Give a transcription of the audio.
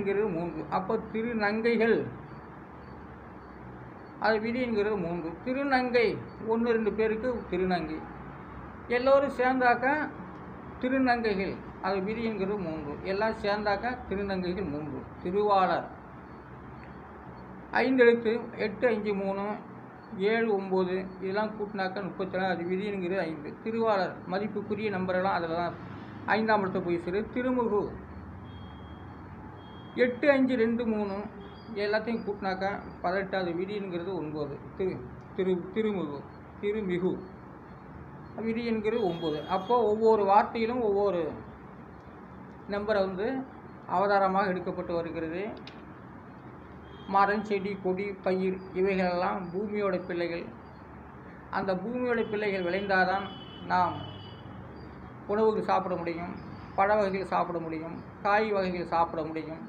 என்கிறது 3. அப்போ திருநங்கைகள் அது விதி என்கிறது 3. திருநங்கை 1 2 பேருக்கு திருநங்கை, எல்லோரும் சேர்ந்தாக்க திருநங்கைகள் அது விதி என்கிறது 3. எல்லாம் சேர்ந்தாக்க திருநங்கைகள் 3. திருவாளர் 5 எழுத்து 8 5 3 7 9 இதெல்லாம் கூட்டினாக்க 34, அது விதி என்கிறது 5. திருவாளர் மதிப்புக்குரிய நம்பரெல்லாம் அதில் தான் 5ஆம் இடத்தை போய் சேரு. திருமுகு 8 5 2 3 எல்லாத்தையும் கூட்டினாக்கா 18, அது விதி என்கிறது 9. திருமுகு திருமிகு விதி என்கிறது 9. அப்போது ஒவ்வொரு வார்த்தையிலும் ஒவ்வொரு நம்பரை அவதாரமாக எடுக்கப்பட்டு வருகிறது. மரம், செடி, கொடி, பயிர் இவைகளெல்லாம் பூமியோட பிள்ளைகள். அந்த பூமியோட பிள்ளைகள் விளைந்தாதான் நாம் உணவுக்கு சாப்பிட முடியும், பழ வகைகள் சாப்பிட முடியும், காய் வகைகள் சாப்பிட முடியும்.